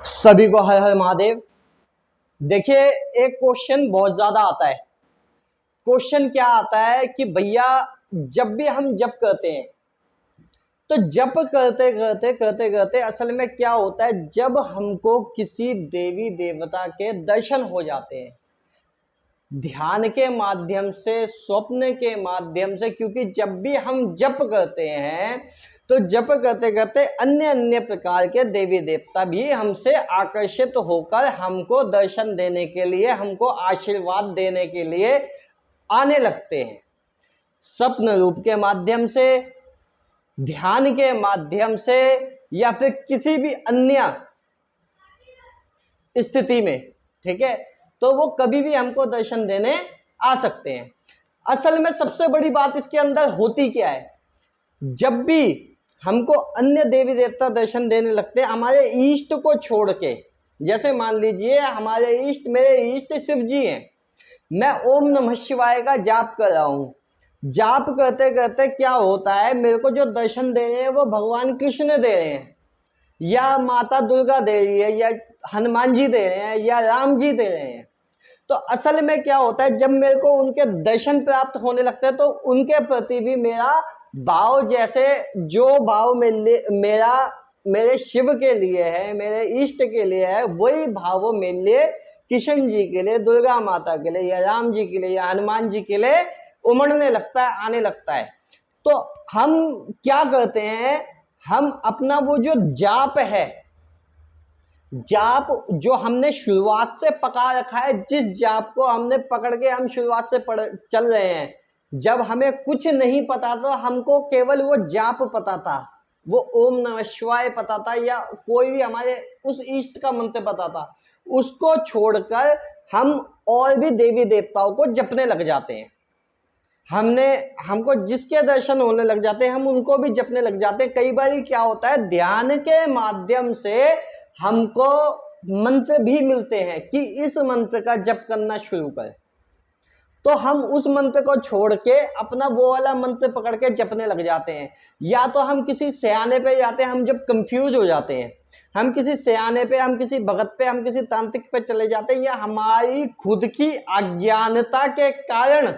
सभी को हर हर महादेव। देखिए, एक क्वेश्चन बहुत ज्यादा आता है। क्वेश्चन क्या आता है कि भैया जब भी हम जप करते हैं तो जप करते करते करते करते असल में क्या होता है, जब हमको किसी देवी देवता के दर्शन हो जाते हैं ध्यान के माध्यम से, स्वप्न के माध्यम से, क्योंकि जब भी हम जप करते हैं तो जप करते करते अन्य अन्य प्रकार के देवी देवता भी हमसे आकर्षित होकर हमको दर्शन देने के लिए, हमको आशीर्वाद देने के लिए आने लगते हैं। स्वप्न रूप के माध्यम से, ध्यान के माध्यम से, या फिर किसी भी अन्य स्थिति में, ठीक है, तो वो कभी भी हमको दर्शन देने आ सकते हैं। असल में सबसे बड़ी बात इसके अंदर होती क्या है, जब भी हमको अन्य देवी देवता दर्शन देने लगते हैं हमारे इष्ट को छोड़ के, जैसे मान लीजिए हमारे इष्ट, मेरे इष्ट शिव जी हैं, मैं ओम नमः शिवाय का जाप कर रहा हूं, जाप करते करते क्या होता है, मेरे को जो दर्शन दे रहे हैं वो भगवान कृष्ण दे रहे हैं, या माता दुर्गा दे रही है, या हनुमान जी दे रहे हैं, या राम जी दे रहे हैं। तो असल में क्या होता है, जब मेरे को उनके दर्शन प्राप्त होने लगते हैं तो उनके प्रति भी मेरा भाव, जैसे जो भाव मेरा मेरे शिव के लिए है, मेरे इष्ट के लिए है, वही भाव मेरे लिए कृष्ण जी के लिए, दुर्गा माता के लिए, या राम जी के लिए, या हनुमान जी के लिए उमड़ने लगता है, आने लगता है। तो हम क्या करते हैं, हम अपना वो जो जाप है, जाप जो हमने शुरुआत से पका रखा है, जिस जाप को हमने पकड़ के हम शुरुआत से चल रहे हैं, जब हमें कुछ नहीं पता था, हमको केवल वो जाप पता था, वो ओम नमः शिवाय पता था, या कोई भी हमारे उस इष्ट का मंत्र पता था, उसको छोड़कर हम और भी देवी देवताओं को जपने लग जाते हैं। हमको जिसके दर्शन होने लग जाते हैं हम उनको भी जपने लग जाते हैं। कई बार क्या होता है, ध्यान के माध्यम से हमको मंत्र भी मिलते हैं कि इस मंत्र का जप करना शुरू कर, तो हम उस मंत्र को छोड़ के अपना वो वाला मंत्र पकड़ के जपने लग जाते हैं। या तो हम किसी सयाने पे जाते हैं, हम जब कंफ्यूज हो जाते हैं, हम किसी सयाने पे, हम किसी भगत पे, हम किसी तांत्रिक पे चले जाते हैं, या हमारी खुद की अज्ञानता के कारण,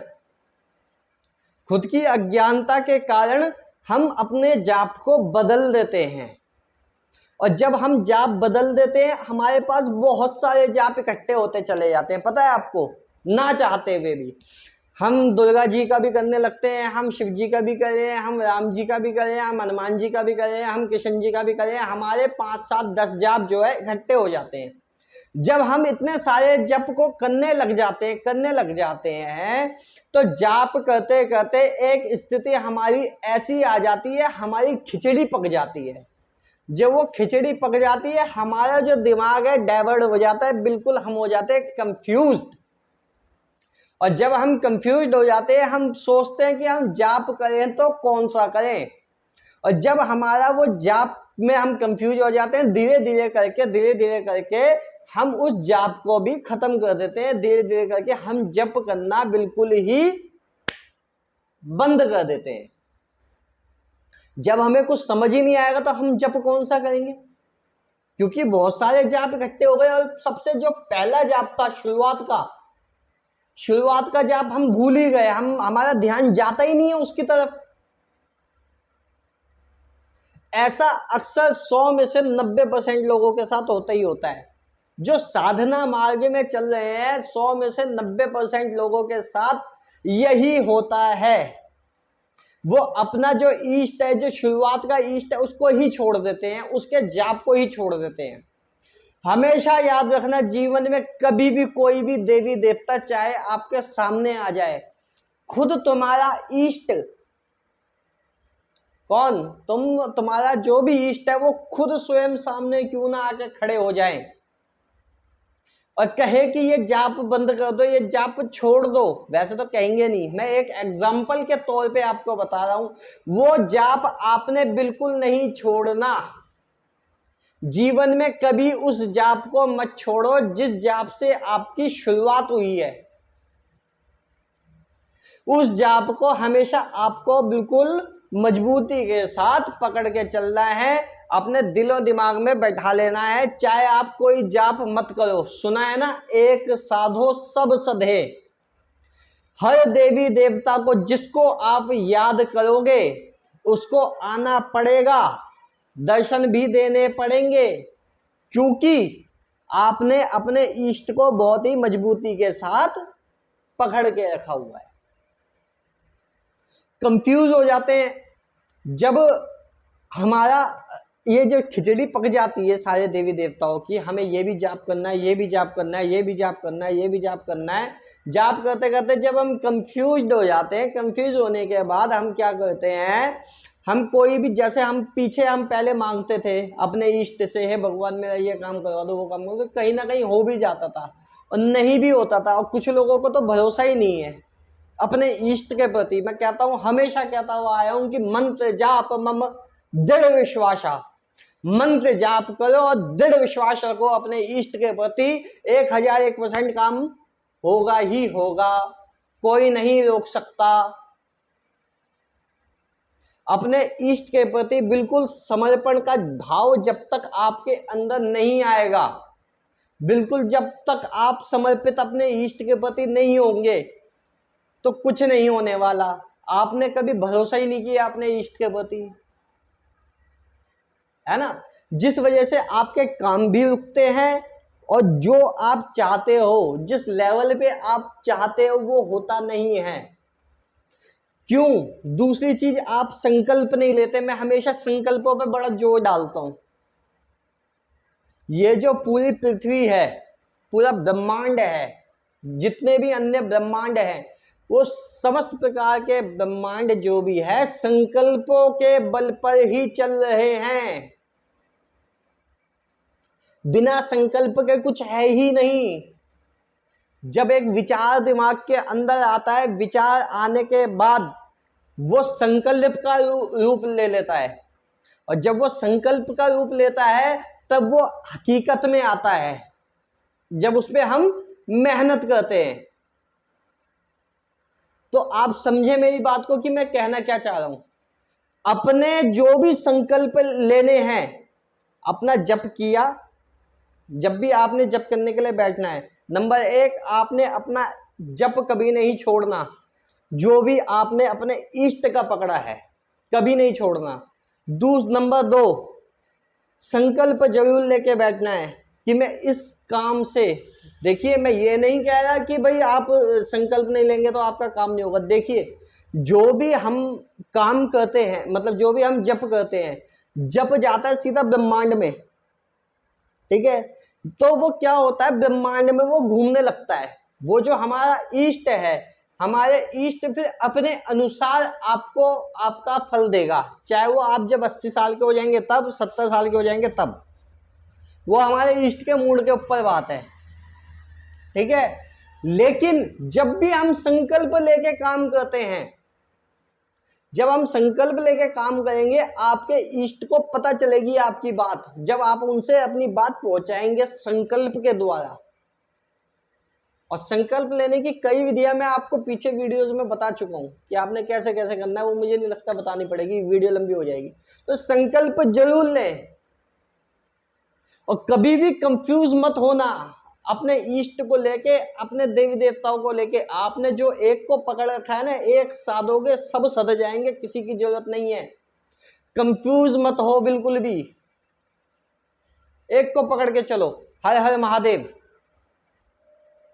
खुद की अज्ञानता के कारण हम अपने जाप को बदल देते हैं। और जब हम जाप बदल देते हैं हमारे पास बहुत सारे जाप इकट्ठे होते चले जाते हैं, पता है आपको, ना चाहते हुए भी। हम दुर्गा जी का भी करने लगते हैं, हम शिव जी का भी कर रहे हैं, हम राम जी का भी कर रहे हैं, हम हनुमान जी का भी कर रहे हैं, हम कृष्ण जी का भी कर रहे हैं। हमारे 5, 7, 10 जाप जो है इकट्ठे हो जाते हैं। जब हम इतने सारे जप को करने लग जाते हैं तो जाप करते करते एक स्थिति हमारी ऐसी आ जाती है, हमारी खिचड़ी पक जाती है। जब वो खिचड़ी पक जाती है हमारा जो दिमाग है डाइवर्ट हो जाता है, बिल्कुल हम हो जाते हैं कंफ्यूज्ड। और जब हम कंफ्यूज्ड हो जाते हैं हम सोचते हैं कि हम जाप करें तो कौन सा करें। और जब हमारा वो जाप में हम कंफ्यूज हो जाते हैं, धीरे धीरे करके हम उस जाप को भी खत्म कर देते हैं। धीरे धीरे करके हम जप करना बिल्कुल ही बंद कर देते हैं। जब हमें कुछ समझ ही नहीं आएगा तो हम जप कौन सा करेंगे, क्योंकि बहुत सारे जाप इकट्ठे हो गए। और सबसे जो पहला जाप था शुरुआत का जाप हम भूल ही गए, हमारा ध्यान जाता ही नहीं है उसकी तरफ। ऐसा अक्सर 100 में से 90% लोगों के साथ होता ही होता है। जो साधना मार्ग में चल रहे हैं 100 में से 90% लोगों के साथ यही होता है। वो अपना जो इष्ट है, जो शुरुआत का इष्ट है, उसको ही छोड़ देते हैं, उसके जाप को ही छोड़ देते हैं। हमेशा याद रखना, जीवन में कभी भी कोई भी देवी देवता चाहे आपके सामने आ जाए, खुद तुम्हारा इष्ट कौन, तुम्हारा जो भी इष्ट है वो खुद स्वयं सामने क्यों ना आके खड़े हो जाएं और कहे कि ये जाप बंद कर दो, ये जाप छोड़ दो। वैसे तो कहेंगे नहीं, मैं एक एग्जाम्पल के तौर पे आपको बता रहा हूं। वो जाप आपने बिल्कुल नहीं छोड़ना। जीवन में कभी उस जाप को मत छोड़ो जिस जाप से आपकी शुरुआत हुई है। उस जाप को हमेशा आपको बिल्कुल मजबूती के साथ पकड़ के चलना है। अपने दिलो दिमाग में बैठा लेना है, चाहे आप कोई जाप मत करो। सुना है ना, एक साधो सब सधे। हर देवी देवता को जिसको आप याद करोगे उसको आना पड़ेगा, दर्शन भी देने पड़ेंगे, क्योंकि आपने अपने इष्ट को बहुत ही मजबूती के साथ पकड़ के रखा हुआ है। कंफ्यूज हो जाते हैं जब हमारा ये जो खिचड़ी पक जाती है सारे देवी देवताओं की, हमें ये भी जाप करना है, ये भी जाप करना है, ये भी जाप करना है, ये भी जाप करना है। जाप करते करते जब हम कंफ्यूज हो जाते हैं, कंफ्यूज होने के बाद हम क्या करते हैं, हम कोई भी, जैसे हम पीछे हम पहले मांगते थे अपने इष्ट से, हे भगवान मेरा ये काम करवा दो, वो काम करवा दो, कहीं ना कहीं हो भी जाता था और नहीं भी होता था। और कुछ लोगों को तो भरोसा ही नहीं है अपने इष्ट के प्रति। मैं कहता हूं, हमेशा कहता हुआ आया हूं कि मंत्र जाप मम दृढ़ विश्वासा, मंत्र जाप करो और दृढ़ विश्वास रखो अपने इष्ट के प्रति, 1001% काम होगा ही होगा, कोई नहीं रोक सकता। अपने इष्ट के प्रति बिल्कुल समर्पण का भाव जब तक आपके अंदर नहीं आएगा, बिल्कुल जब तक आप समर्पित अपने इष्ट के प्रति नहीं होंगे तो कुछ नहीं होने वाला। आपने कभी भरोसा ही नहीं किया अपने इष्ट के प्रति, है ना, जिस वजह से आपके काम भी रुकते हैं और जो आप चाहते हो, जिस लेवल पे आप चाहते हो वो होता नहीं है। क्यों? दूसरी चीज, आप संकल्प नहीं लेते। मैं हमेशा संकल्पों पे बड़ा जोर डालता हूं। ये जो पूरी पृथ्वी है, पूरा ब्रह्मांड है, जितने भी अन्य ब्रह्मांड हैं, वो समस्त प्रकार के ब्रह्मांड जो भी है संकल्पों के बल पर ही चल रहे हैं। बिना संकल्प के कुछ है ही नहीं। जब एक विचार दिमाग के अंदर आता है, विचार आने के बाद वो संकल्प का रूप ले लेता है, और जब वो संकल्प का रूप लेता है तब वो हकीकत में आता है, जब उस पे हम मेहनत करते हैं। तो आप समझे मेरी बात को कि मैं कहना क्या चाह रहा हूं। अपने जो भी संकल्प लेने हैं, अपना जप किया, जब भी आपने जप करने के लिए बैठना है, नंबर 1 आपने अपना जप कभी नहीं छोड़ना। जो भी आपने अपने इष्ट का पकड़ा है कभी नहीं छोड़ना। नंबर 2 संकल्प जरूर लेके बैठना है कि मैं इस काम से, देखिए मैं ये नहीं कह रहा कि भाई आप संकल्प नहीं लेंगे तो आपका काम नहीं होगा। देखिए जो भी हम काम करते हैं, मतलब जो भी हम जप करते हैं, जप जाता है सीधा ब्रह्मांड में, ठीक है। तो वो क्या होता है, ब्रह्मांड में वो घूमने लगता है। वो जो हमारा इष्ट है, हमारे इष्ट फिर अपने अनुसार आपको आपका फल देगा, चाहे वो आप जब 80 साल के हो जाएंगे तब, 70 साल के हो जाएंगे तब, वो हमारे इष्ट के मूड के ऊपर बात है, ठीक है। लेकिन जब भी हम संकल्प लेके काम करते हैं, जब हम संकल्प लेके काम करेंगे, आपके इष्ट को पता चलेगी आपकी बात, जब आप उनसे अपनी बात पहुंचाएंगे संकल्प के द्वारा। और संकल्प लेने की कई विधियां मैं आपको पीछे वीडियोस में बता चुका हूं कि आपने कैसे कैसे करना है, वो मुझे नहीं लगता बतानी पड़ेगी, वीडियो लंबी हो जाएगी। तो संकल्प जरूर लें और कभी भी कंफ्यूज मत होना अपने इष्ट को लेके, अपने देवी देवताओं को लेके। आपने जो एक को पकड़ रखा है ना, एक साधोगे सब सध जाएंगे, किसी की जरूरत नहीं है। कंफ्यूज मत हो बिल्कुल भी, एक को पकड़ के चलो। हर हर महादेव।